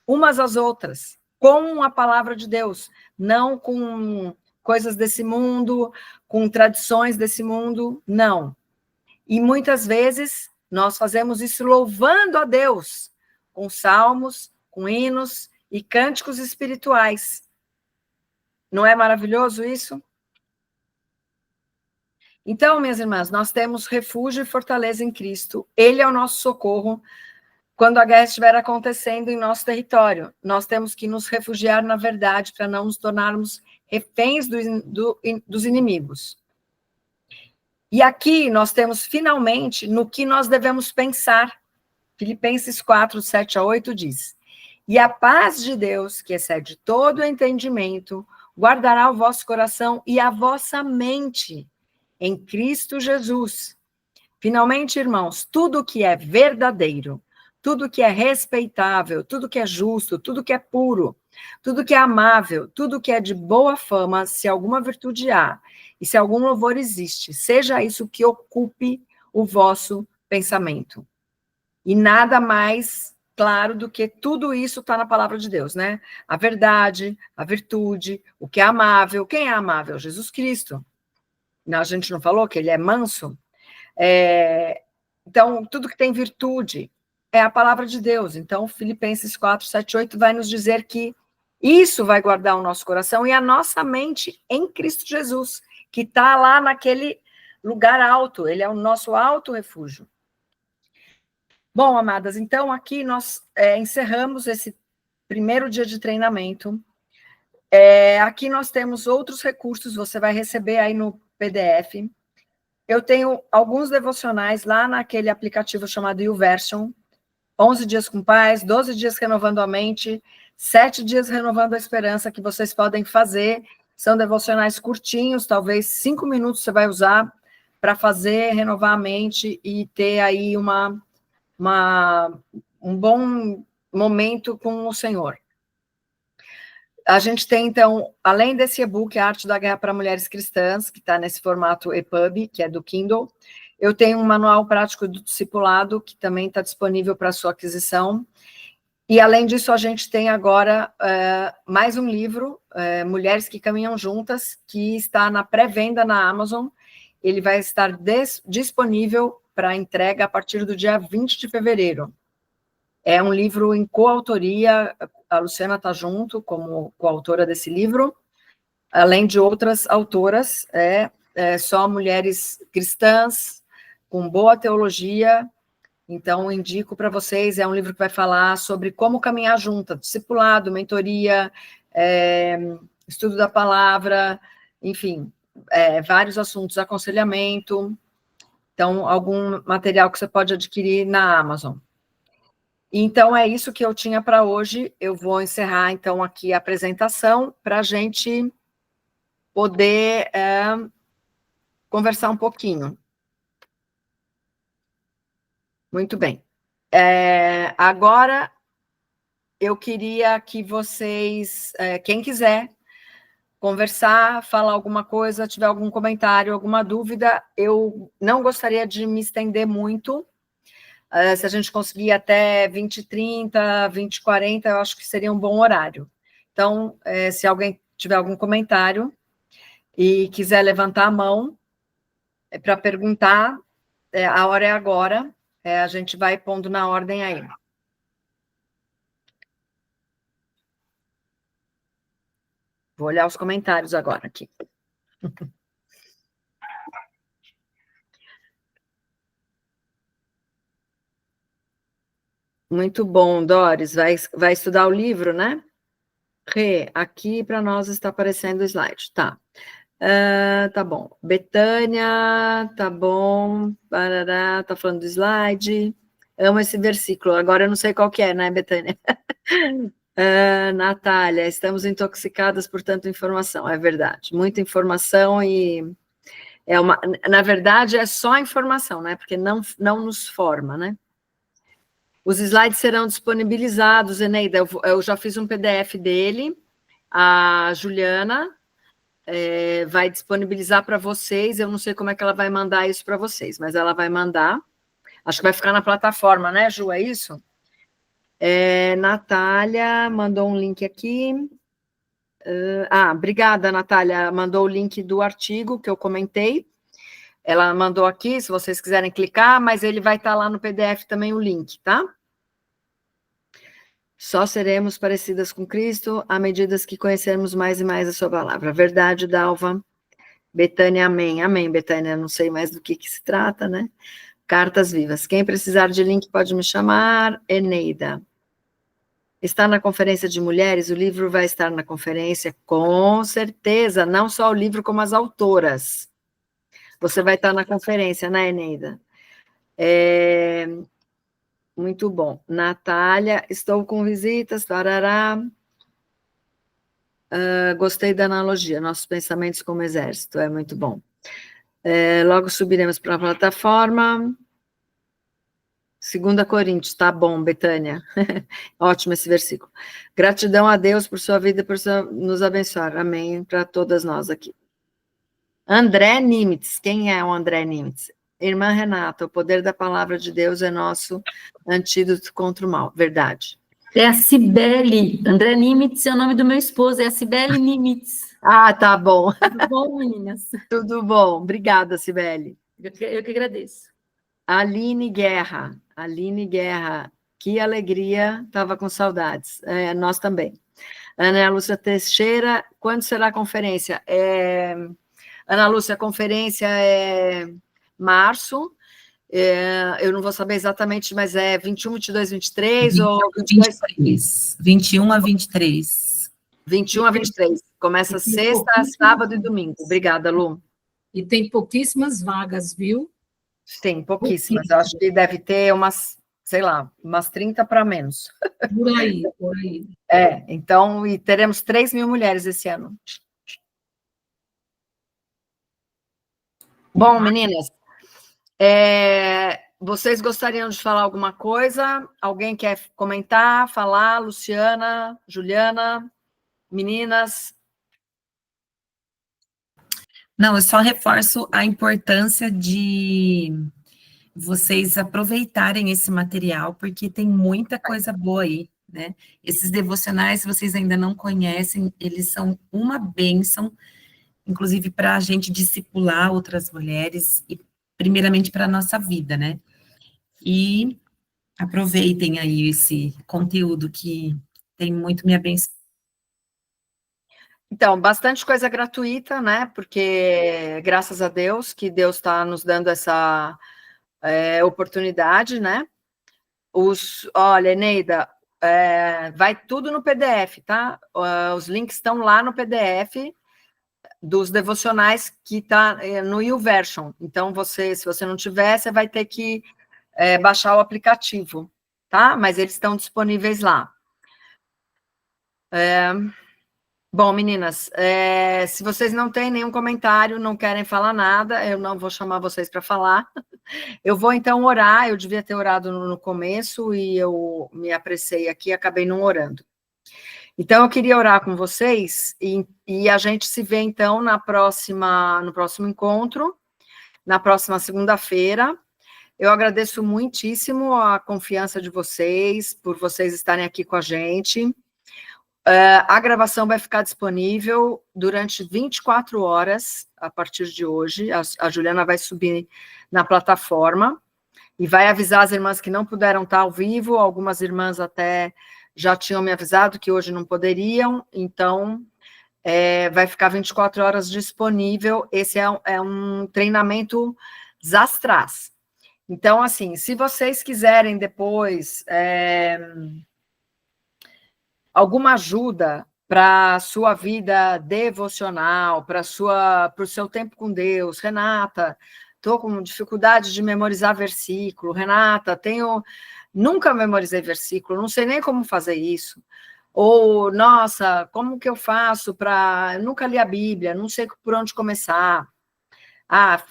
umas às outras, com a palavra de Deus, não com coisas desse mundo, com tradições desse mundo, não. E muitas vezes nós fazemos isso louvando a Deus, com salmos, com hinos e cânticos espirituais. Não é maravilhoso isso? Então, minhas irmãs, nós temos refúgio e fortaleza em Cristo. Ele é o nosso socorro quando a guerra estiver acontecendo em nosso território. Nós temos que nos refugiar na verdade para não nos tornarmos reféns dos inimigos. E aqui nós temos, finalmente, no que nós devemos pensar. Filipenses 4, 7 a 8 diz: e a paz de Deus, que excede todo o entendimento, guardará o vosso coração e a vossa mente em Cristo Jesus. Finalmente, irmãos, tudo que é verdadeiro, tudo que é respeitável, tudo que é justo, tudo que é puro, tudo que é amável, tudo que é de boa fama, se alguma virtude há, e se algum louvor existe, seja isso que ocupe o vosso pensamento. E nada mais claro do que tudo isso está na palavra de Deus, né? A verdade, a virtude, o que é amável. Quem é amável? Jesus Cristo. A gente não falou que ele é manso? Então, tudo que tem virtude é a palavra de Deus. Então, Filipenses 4, 7, 8 vai nos dizer que isso vai guardar o nosso coração e a nossa mente em Cristo Jesus, que está lá naquele lugar alto. Ele é o nosso alto refúgio. Bom, amadas, então aqui nós encerramos esse primeiro dia de treinamento. Aqui nós temos outros recursos, você vai receber aí no PDF. Eu tenho alguns devocionais lá naquele aplicativo chamado YouVersion, 11 dias com paz, 12 dias renovando a mente, 7 dias renovando a esperança, que vocês podem fazer. São devocionais curtinhos, talvez 5 minutos você vai usar para fazer, renovar a mente e ter aí um bom momento com o Senhor. A gente tem, então, além desse e-book, A Arte da Guerra para Mulheres Cristãs, que está nesse formato EPUB, que é do Kindle, eu tenho um manual prático do discipulado, que também está disponível para sua aquisição. E, além disso, a gente tem agora mais um livro, Mulheres que Caminham Juntas, que está na pré-venda na Amazon. Ele vai estar disponível para entrega a partir do dia 20 de fevereiro. É um livro em coautoria, a Luciana está junto como coautora desse livro, além de outras autoras, só mulheres cristãs, com boa teologia. Então, indico para vocês, é um livro que vai falar sobre como caminhar junto, discipulado, mentoria, estudo da palavra, enfim, vários assuntos, aconselhamento. Então, algum material que você pode adquirir na Amazon. Então, é isso que eu tinha para hoje. Eu vou encerrar, então, aqui a apresentação para a gente poder conversar um pouquinho. Muito bem. Agora, eu queria que vocês, quem quiser conversar, falar alguma coisa, tiver algum comentário, alguma dúvida, eu não gostaria de me estender muito. Se a gente conseguir até 20h30, 20h40, eu acho que seria um bom horário. Então, se alguém tiver algum comentário e quiser levantar a mão para perguntar, a hora é agora, a gente vai pondo na ordem aí. Vou olhar os comentários agora aqui. Muito bom, Doris. Vai estudar o livro, né? Rê, aqui para nós está aparecendo o slide. Tá. Tá bom. Betânia, tá bom. Parará, tá falando do slide. Amo esse versículo. Agora eu não sei qual que é, né, Betânia? Natália, estamos intoxicadas por tanta informação. É verdade. Muita informação e... na verdade, é só informação, né? Porque não nos forma, né? Os slides serão disponibilizados, Eneida. Eu já fiz um PDF dele. A Juliana vai disponibilizar para vocês. Eu não sei como é que ela vai mandar isso para vocês, mas ela vai mandar. Acho que vai ficar na plataforma, né, Ju? É isso? Natália mandou um link aqui. Obrigada, Natália. Mandou o link do artigo que eu comentei. Ela mandou aqui, se vocês quiserem clicar, mas ele vai estar lá no PDF também o link, tá? Só seremos parecidas com Cristo à medida que conhecermos mais e mais a sua palavra. Verdade, Dalva. Betânia, amém. Amém, Betânia. Não sei mais do que se trata, né? Cartas vivas. Quem precisar de link pode me chamar. Eneida. Está na conferência de mulheres? O livro vai estar na conferência? Com certeza. Não só o livro, como as autoras. Você vai estar na conferência, né, Eneida? Muito bom. Natália, estou com visitas, tarará. Gostei da analogia, nossos pensamentos como exército, é muito bom. Logo subiremos para a plataforma. 2 Coríntios, tá bom, Betânia. Ótimo esse versículo. Gratidão a Deus por sua vida, por nos abençoar. Amém, para todas nós aqui. André Nimitz, quem é o André Nimitz? Irmã Renata, o poder da palavra de Deus é nosso antídoto contra o mal. Verdade. É a Cibele. André Nimitz é o nome do meu esposo, é a Cibele Nimitz. Tá bom. Tudo bom, meninas? Tudo bom. Obrigada, Cibele. Eu que agradeço. Aline Guerra, que alegria, estava com saudades, nós também. Ana Lúcia Teixeira, quando será a conferência? Ana Lúcia, a conferência é março, eu não vou saber exatamente, mas é 21, 22, 23 ou 22? 21 a 23. 21 a 23, começa sexta, sábado e domingo. Obrigada, Lu. E tem pouquíssimas vagas, viu? Tem, pouquíssimas. Eu acho que deve ter umas, sei lá, umas 30 para menos. Por aí, por aí. Então, e teremos 3.000 mulheres esse ano. Bom, meninas, vocês gostariam de falar alguma coisa? Alguém quer comentar, falar? Luciana, Juliana, meninas? Não, eu só reforço a importância de vocês aproveitarem esse material, porque tem muita coisa boa aí, né? Esses devocionais, se vocês ainda não conhecem, eles são uma bênção, inclusive para a gente discipular outras mulheres e, primeiramente, para a nossa vida, né? E aproveitem aí esse conteúdo que tem muito me abençoado. Então, bastante coisa gratuita, né? Porque, graças a Deus, que Deus está nos dando essa oportunidade, né? Olha, Eneida, vai tudo no PDF, tá? Os links estão lá no PDF dos devocionais que está no YouVersion. Então, se você não tiver, você vai ter que baixar o aplicativo, tá? Mas eles estão disponíveis lá. Bom, meninas, se vocês não têm nenhum comentário, não querem falar nada, eu não vou chamar vocês para falar. Eu vou, então, orar. Eu devia ter orado no começo e eu me apressei aqui e acabei não orando. Então, eu queria orar com vocês e a gente se vê, então, no próximo encontro, na próxima segunda-feira. Eu agradeço muitíssimo a confiança de vocês, por vocês estarem aqui com a gente. A gravação vai ficar disponível durante 24 horas, a partir de hoje. A Juliana vai subir na plataforma e vai avisar as irmãs que não puderam estar ao vivo. Algumas irmãs até já tinham me avisado que hoje não poderiam, então vai ficar 24 horas disponível. Esse é um treinamento Zastras. Então, assim, se vocês quiserem depois alguma ajuda para a sua vida devocional, para o seu tempo com Deus, Renata, estou com dificuldade de memorizar versículo, Renata, nunca memorizei versículo, não sei nem como fazer isso. Ou, nossa, como que eu faço para... Nunca li a Bíblia, não sei por onde começar.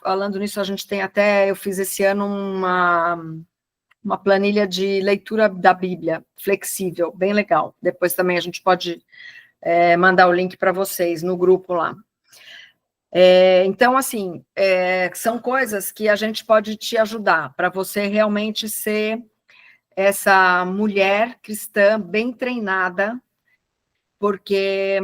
Falando nisso, a gente tem até... Eu fiz esse ano uma planilha de leitura da Bíblia, flexível, bem legal. Depois também a gente pode mandar o link para vocês no grupo lá. Então, assim, são coisas que a gente pode te ajudar, para você realmente ser essa mulher cristã bem treinada, porque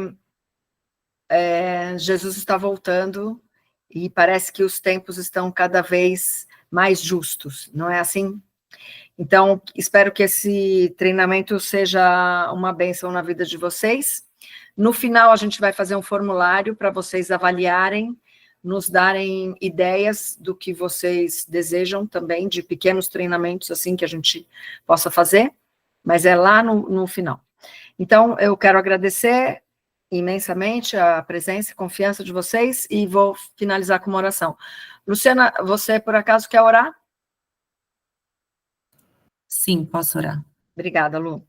Jesus está voltando e parece que os tempos estão cada vez mais justos, não é assim? Então, espero que esse treinamento seja uma bênção na vida de vocês. No final, a gente vai fazer um formulário para vocês avaliarem, nos darem ideias do que vocês desejam também, de pequenos treinamentos assim que a gente possa fazer, mas é lá no final. Então, eu quero agradecer imensamente a presença e confiança de vocês e vou finalizar com uma oração. Luciana, você por acaso quer orar? Sim, posso orar. Obrigada, Lu.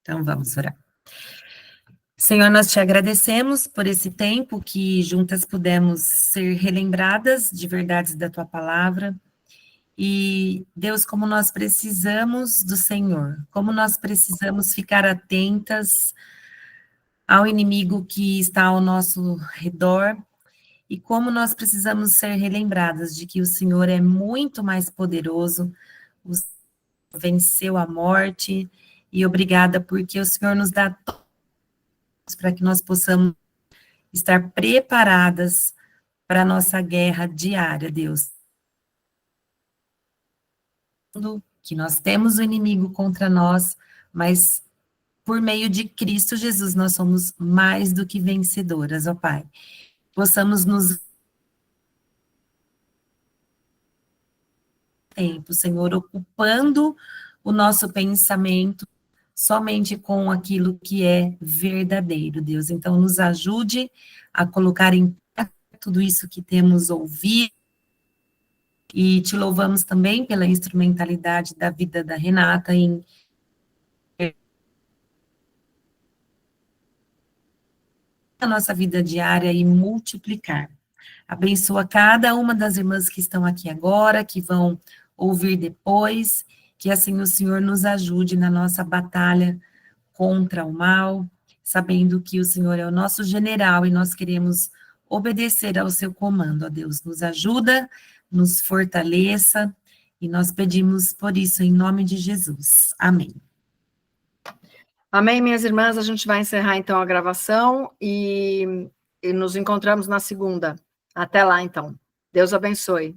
Então, vamos orar. Senhor, nós te agradecemos por esse tempo que juntas pudemos ser relembradas de verdades da tua palavra. E, Deus, como nós precisamos do Senhor, como nós precisamos ficar atentas ao inimigo que está ao nosso redor, e como nós precisamos ser relembradas de que o Senhor é muito mais poderoso, o Senhor venceu a morte, e obrigada porque o Senhor nos dá para que nós possamos estar preparadas para a nossa guerra diária, Deus. Que nós temos o inimigo contra nós, mas por meio de Cristo Jesus nós somos mais do que vencedoras, ó Pai. Possamos nos tempo, Senhor, ocupando o nosso pensamento somente com aquilo que é verdadeiro, Deus. Então, nos ajude a colocar em prática tudo isso que temos ouvido, e te louvamos também pela instrumentalidade da vida da Renata em a nossa vida diária e multiplicar. Abençoa cada uma das irmãs que estão aqui agora, que vão ouvir depois, que assim o Senhor nos ajude na nossa batalha contra o mal, sabendo que o Senhor é o nosso general e nós queremos obedecer ao seu comando. Ó Deus, nos ajuda, nos fortaleça, e nós pedimos por isso em nome de Jesus. Amém. Amém, minhas irmãs. A gente vai encerrar então a gravação e nos encontramos na segunda. Até lá, então. Deus abençoe.